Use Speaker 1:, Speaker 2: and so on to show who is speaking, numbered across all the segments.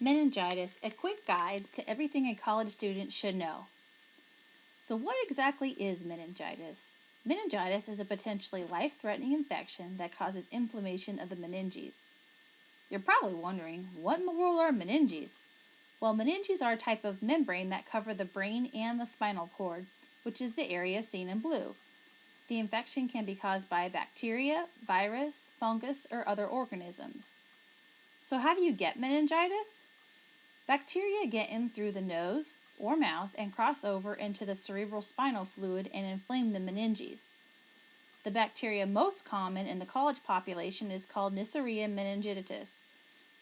Speaker 1: Meningitis, a quick guide to everything a college student should know. So what exactly is meningitis? Meningitis is a potentially life-threatening infection that causes inflammation of the meninges. You're probably wondering, what in the world are meninges? Well, meninges are a type of membrane that cover the brain and the spinal cord, which is the area seen in blue. The infection can be caused by a bacteria, virus, fungus, or other organisms. So how do you get meningitis? Bacteria get in through the nose or mouth and cross over into the cerebral spinal fluid and inflame the meninges. The bacteria most common in the college population is called Neisseria meningitis.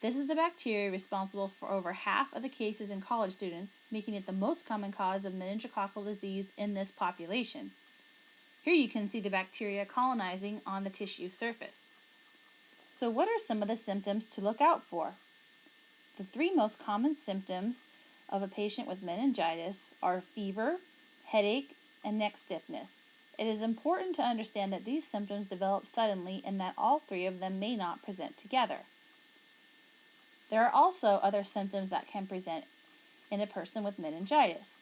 Speaker 1: This is the bacteria responsible for over half of the cases in college students, making it the most common cause of meningococcal disease in this population. Here you can see the bacteria colonizing on the tissue surface. So what are some of the symptoms to look out for? The three most common symptoms of a patient with meningitis are fever, headache, and neck stiffness. It is important to understand that these symptoms develop suddenly and that all three of them may not present together. There are also other symptoms that can present in a person with meningitis.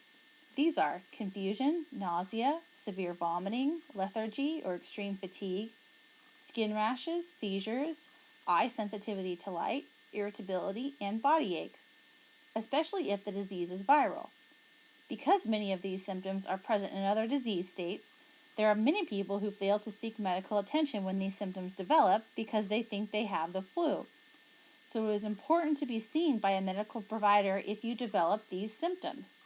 Speaker 1: These are confusion, nausea, severe vomiting, lethargy or extreme fatigue, skin rashes, seizures, eye sensitivity to light, irritability, and body aches, especially if the disease is viral. Because many of these symptoms are present in other disease states, there are many people who fail to seek medical attention when these symptoms develop because they think they have the flu. So it is important to be seen by a medical provider if you develop these symptoms.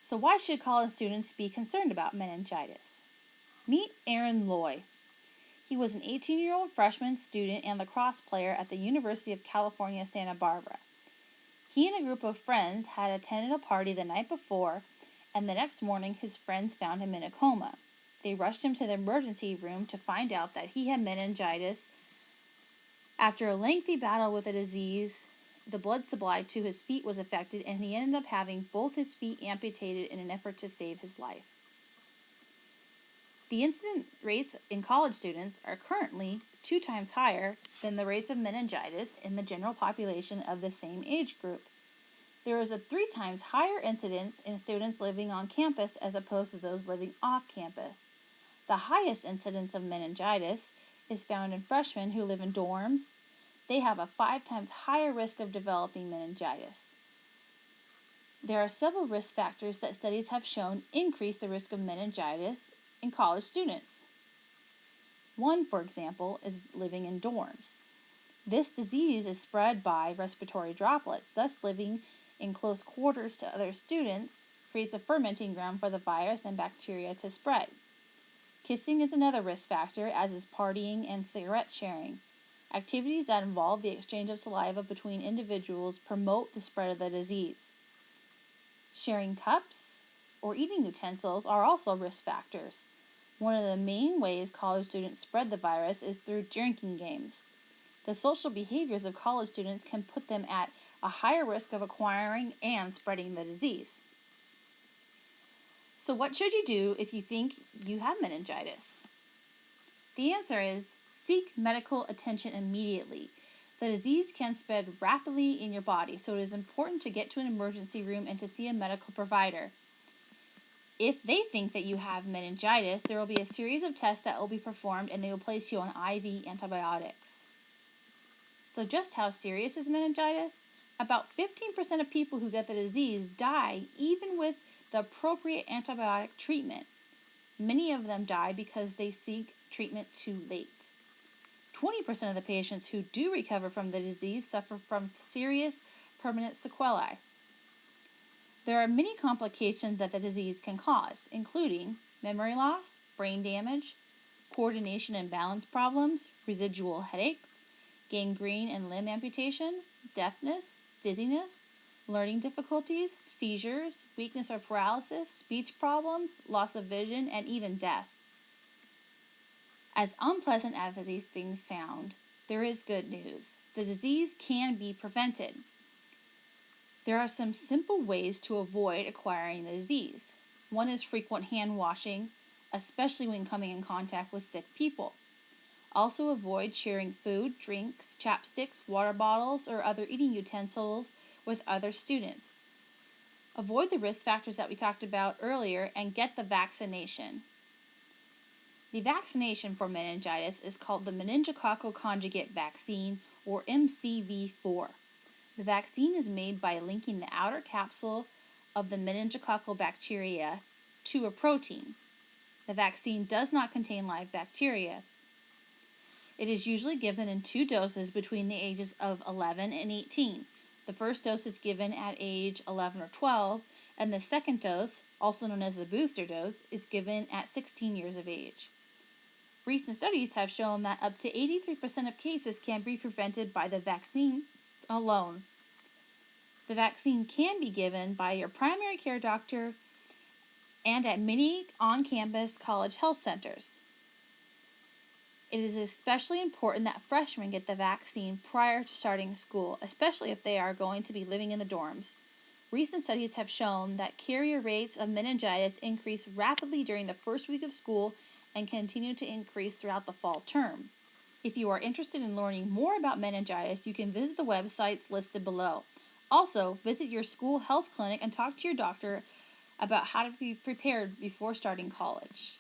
Speaker 1: So why should college students be concerned about meningitis? Meet Aaron Loy. He was an 18-year-old freshman student and lacrosse player at the University of California, Santa Barbara. He and a group of friends had attended a party the night before, and the next morning his friends found him in a coma. They rushed him to the emergency room to find out that he had meningitis. After a lengthy battle with the disease, the blood supply to his feet was affected, and he ended up having both his feet amputated in an effort to save his life. The incidence rates in college students are currently 2 times higher than the rates of meningitis in the general population of the same age group. There is a 3 times higher incidence in students living on campus as opposed to those living off campus. The highest incidence of meningitis is found in freshmen who live in dorms. They have a 5 times higher risk of developing meningitis. There are several risk factors that studies have shown increase the risk of meningitis in college students. One, for example, is living in dorms. This disease is spread by respiratory droplets, thus living in close quarters to other students creates a fermenting ground for the virus and bacteria to spread. Kissing is another risk factor, as is partying and cigarette sharing. Activities that involve the exchange of saliva between individuals promote the spread of the disease. Sharing cups or eating utensils are also risk factors. One of the main ways college students spread the virus is through drinking games. The social behaviors of college students can put them at a higher risk of acquiring and spreading the disease. So what should you do if you think you have meningitis? The answer is seek medical attention immediately. The disease can spread rapidly in your body, so it is important to get to an emergency room and to see a medical provider. If they think that you have meningitis, there will be a series of tests that will be performed and they will place you on IV antibiotics. So just how serious is meningitis? About 15% of people who get the disease die even with the appropriate antibiotic treatment. Many of them die because they seek treatment too late. 20% of the patients who do recover from the disease suffer from serious permanent sequelae. There are many complications that the disease can cause, including memory loss, brain damage, coordination and balance problems, residual headaches, gangrene and limb amputation, deafness, dizziness, learning difficulties, seizures, weakness or paralysis, speech problems, loss of vision, and even death. As unpleasant as these things sound, there is good news. The disease can be prevented. There are some simple ways to avoid acquiring the disease. One is frequent hand washing, especially when coming in contact with sick people. Also avoid sharing food, drinks, chapsticks, water bottles, or other eating utensils with other students. Avoid the risk factors that we talked about earlier and get the vaccination. The vaccination for meningitis is called the Meningococcal conjugate vaccine, or MCV4. The vaccine is made by linking the outer capsule of the meningococcal bacteria to a protein. The vaccine does not contain live bacteria. It is usually given in 2 doses between the ages of 11 and 18. The first dose is given at age 11 or 12, and the second dose, also known as the booster dose, is given at 16 years of age. Recent studies have shown that up to 83% of cases can be prevented by the vaccine alone. The vaccine can be given by your primary care doctor and at many on-campus college health centers. It is especially important that freshmen get the vaccine prior to starting school, especially if they are going to be living in the dorms. Recent studies have shown that carrier rates of meningitis increase rapidly during the first week of school and continue to increase throughout the fall term. If you are interested in learning more about meningitis, you can visit the websites listed below. Also, visit your school health clinic and talk to your doctor about how to be prepared before starting college.